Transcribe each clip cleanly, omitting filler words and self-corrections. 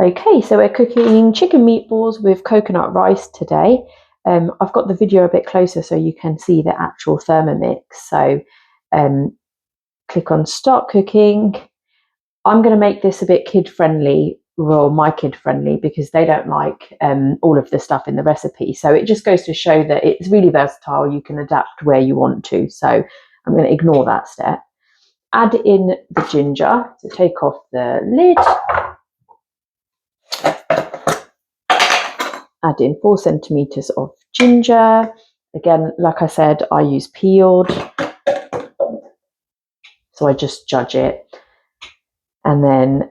Okay, so we're cooking chicken meatballs with coconut rice today. I've got the video a bit closer so you can see the actual Thermomix. So click on start cooking. I'm going to make this a bit kid-friendly, well, my kid-friendly, because they don't like all of the stuff in the recipe. So it just goes to show that it's really versatile. You can adapt where you want to. So I'm going to ignore that step. Add in the ginger. So take off the lid. Add in 4 centimeters of ginger. Again, like I said, I use peeled, so I just judge it. And then,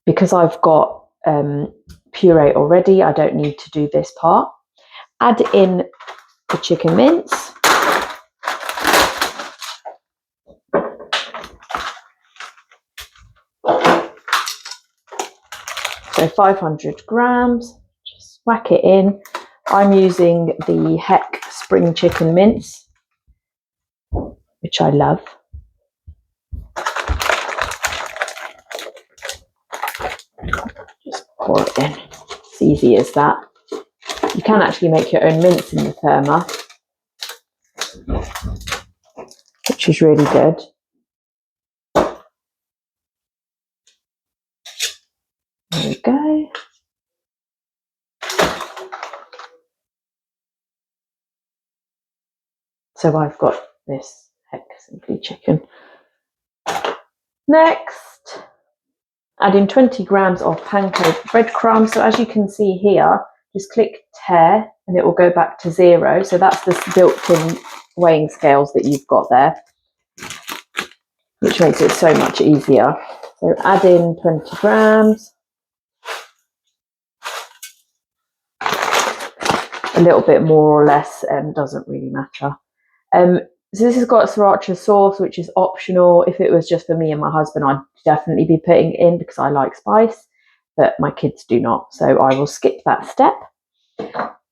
because I've got puree already, I don't need to do this part. Add in the chicken mince. So 500 grams, just whack it in. I'm using the Heck spring chicken mince, which I love. Just pour it in. It's easy as that. You can actually make your own mince in the Therma, which is really good. There we go. So I've got this Heck Simply chicken. Next, add in 20 grams of pancake breadcrumbs. So as you can see here, just click tear and it will go back to 0. So that's the built-in weighing scales that you've got there, which makes it so much easier. So add in 20 grams. A little bit more or less, doesn't really matter. So this has got sriracha sauce, which is optional. If it was just for me and my husband, I'd definitely be putting it in because I like spice, but my kids do not. So I will skip that step.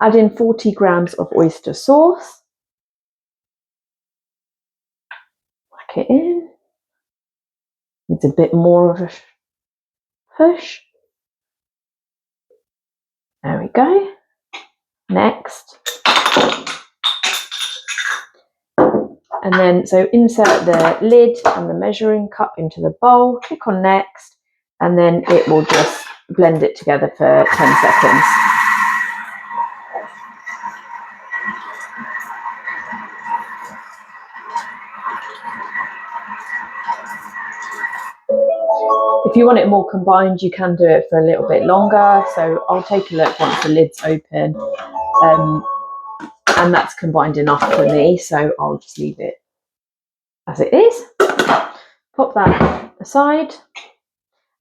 Add in 40 grams of oyster sauce. Whack it in. Needs a bit more of a push. There we go. Next. And then, so insert the lid and the measuring cup into the bowl, click on next, and then it will just blend it together for 10 seconds. If you want it more combined, you can do it for a little bit longer. So I'll take a look once the lid's open. And that's combined enough for me, so I'll just leave it as it is. Pop that aside,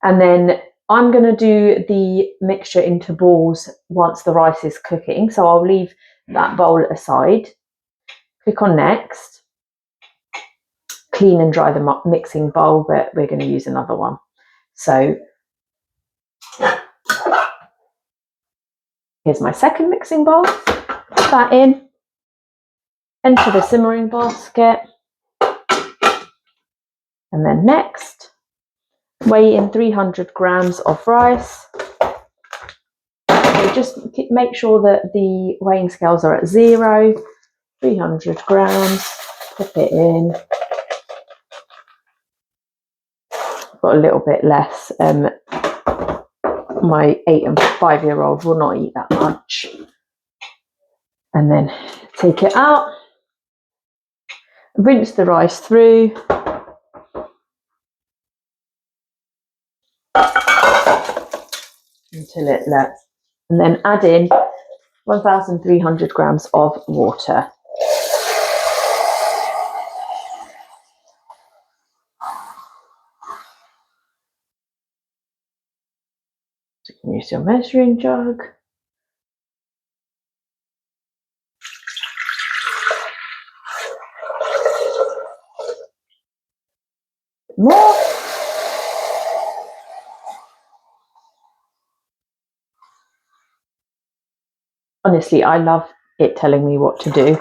and then I'm going to do the mixture into balls once the rice is cooking, so I'll leave that bowl aside. Click on next. Clean and dry the mixing bowl, but we're going to use another one. So here's my second mixing bowl. Put that in. Enter the simmering basket. And then next, weigh in 300 grams of rice. So just make sure that the weighing scales are at 0. 300 grams, pop it in. I've got a little bit less. My 8 and 5-year-old will not eat that much. And then take it out. Rinse the rice through. Until it lets. And then add in 1,300 grams of water. So you can use your measuring jug. More. Honestly, I love it telling me what to do.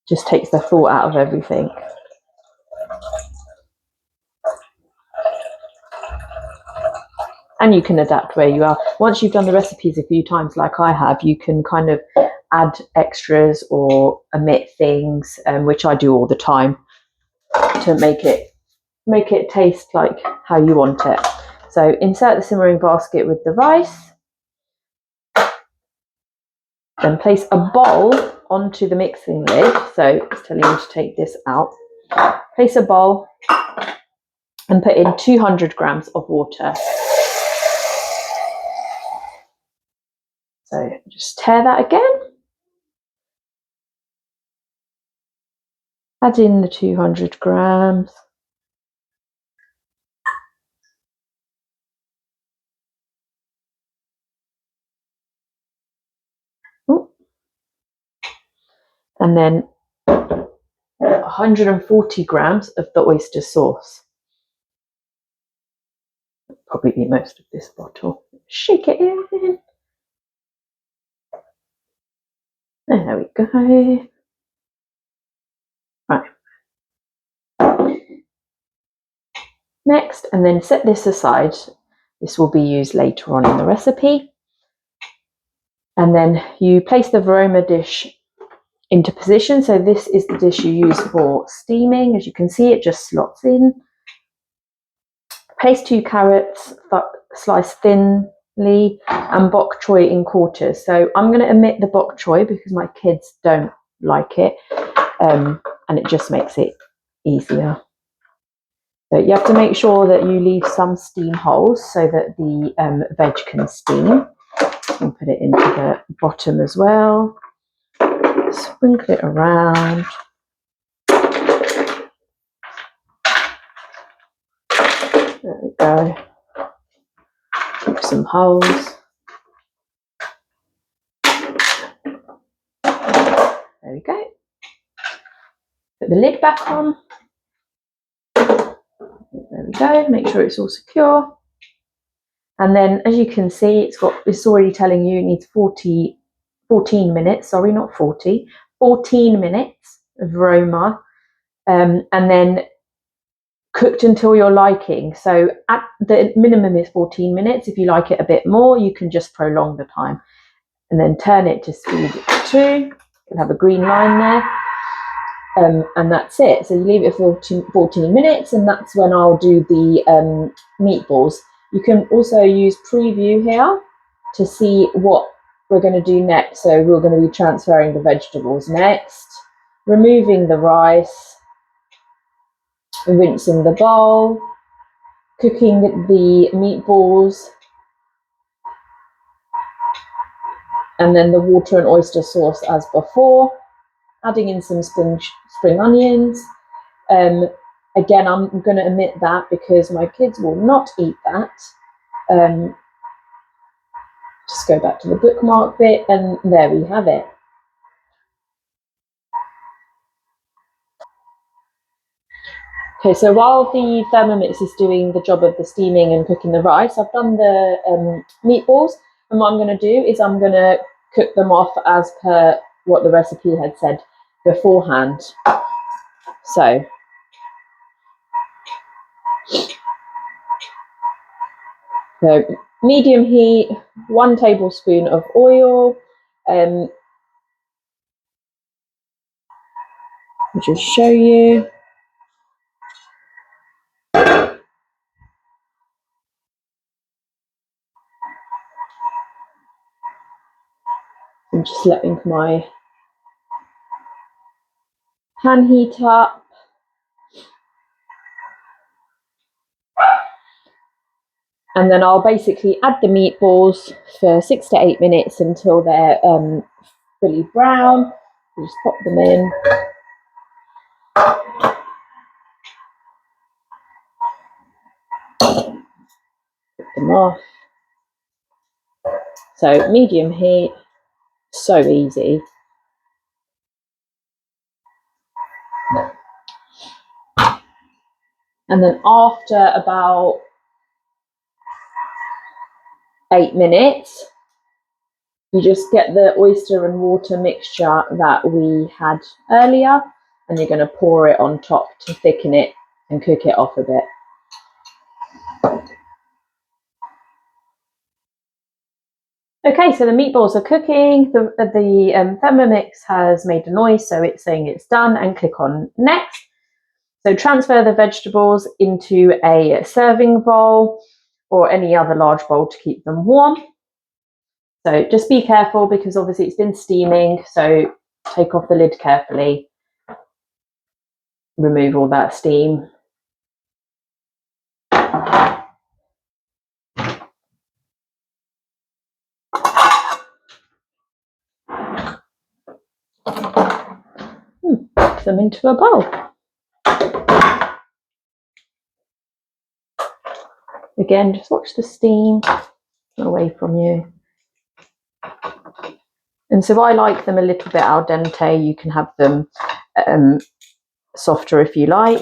Just takes the thought out of everything. and you can adapt where you are. Once you've done the recipes a few times like I have, you can kind of add extras or omit things, which I do all the time, to make it taste like how you want it. So insert the simmering basket with the rice, then place a bowl onto the mixing lid. So it's telling you to take this out. Place a bowl and put in 200 grams of water. So just tear that again. Add in the 200 grams. And then 140 grams of the oyster sauce. Probably eat most of this bottle. Shake it in. There we go. Right. Next, and then set this aside. This will be used later on in the recipe. And then you place the Veroma dish into position. So this is the dish you use for steaming. As you can see, it just slots in. Place 2 carrots, sliced thinly, and bok choy in quarters. So I'm going to omit the bok choy because my kids don't like it, and it just makes it easier. So you have to make sure that you leave some steam holes so that the veg can steam. And put it into the bottom as well. Sprinkle it around. There we go. Keep some holes. There we go. Put the lid back on. There we go. Make sure it's all secure. And then, as you can see, it's already telling you it needs 14 minutes. Sorry, not 40. 14 minutes of Veroma, and then cooked until your liking. So at the minimum is 14 minutes. If you like it a bit more, you can just prolong the time, and then turn it to speed 2. You'll have a green line there, and that's it. So you leave it for 14 minutes, and that's when I'll do the meatballs. You can also use preview here to see what we're going to do next. So we're going to be transferring the vegetables next, removing the rice, rinsing the bowl, cooking the meatballs, and then the water and oyster sauce as before, adding in some spring onions. Again, I'm going to omit that because my kids will not eat that. Just go back to the bookmark bit, and there we have it. Okay, so while the Thermomix is doing the job of the steaming and cooking the rice, I've done the meatballs, and what I'm going to do is I'm going to cook them off as per what the recipe had said beforehand. So medium heat, 1 tablespoon of oil. I'll just show you. I'm just letting my pan heat up. And then I'll basically add the meatballs for 6 to 8 minutes until they're fully brown. You just pop them in. Put them off. So medium heat, so easy. And then after about 8 minutes, you just get the oyster and water mixture that we had earlier, and you're going to pour it on top to thicken it and cook it off a bit. Okay, so the meatballs are cooking. The Thermomix has made a noise, so it's saying it's done, and click on next. So transfer the vegetables into a serving bowl or any other large bowl to keep them warm. So just be careful because obviously it's been steaming, so take off the lid carefully, remove all that steam. Put them into a bowl. Again, just watch the steam away from you. And so I like them a little bit al dente. You can have them softer if you like.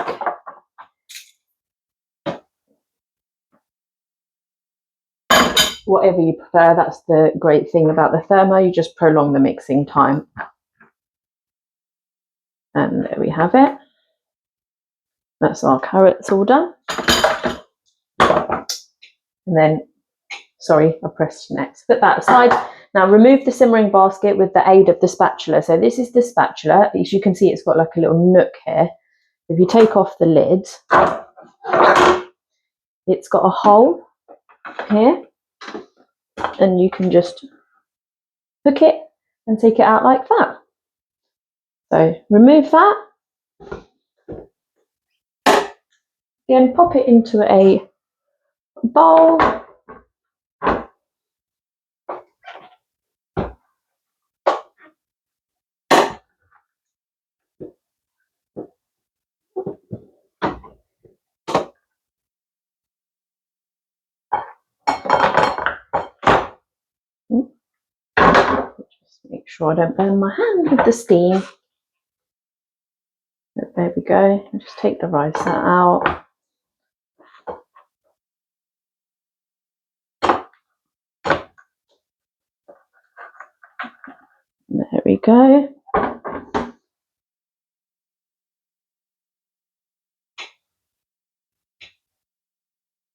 Whatever you prefer, that's the great thing about the Thermo. You just prolong the mixing time. And there we have it. That's our carrots all done. And then, sorry, I pressed next. Put that aside. Now remove the simmering basket with the aid of the spatula. So this is the spatula. As you can see, it's got like a little nook here. If you take off the lid, it's got a hole here. And you can just hook it and take it out like that. So remove that. Then pop it into a bowl. Just make sure I don't burn my hand with the steam. There we go. I'll just take the rice out. There we go.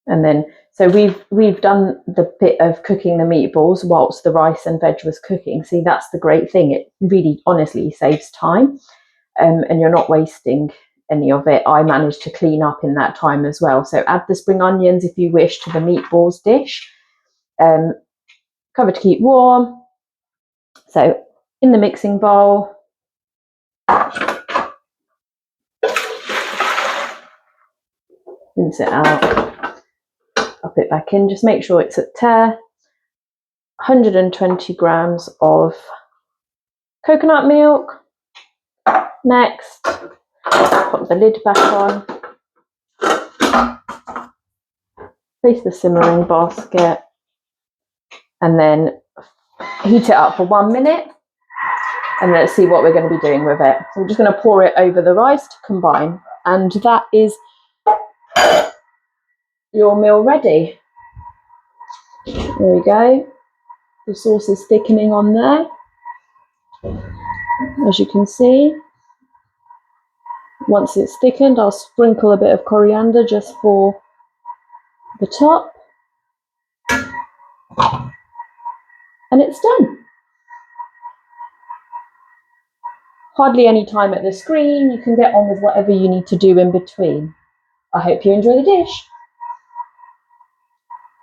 And then, so we've done the bit of cooking the meatballs whilst the rice and veg was cooking. See, that's the great thing. It really, honestly, saves time, and you're not wasting any of it. I managed to clean up in that time as well. So add the spring onions if you wish to the meatballs dish. Cover to keep warm. So in the mixing bowl. Rinse it out. Up it back in. Just make sure it's at tare. 120 grams of coconut milk. Next, put the lid back on. Place the simmering basket and then heat it up for 1 minute. And let's see what we're going to be doing with it. So we're just going to pour it over the rice to combine. And that is your meal ready. There we go. The sauce is thickening on there, as you can see. Once it's thickened, I'll sprinkle a bit of coriander just for the top. And it's done. Hardly any time at the screen. You can get on with whatever you need to do in between. I hope you enjoy the dish.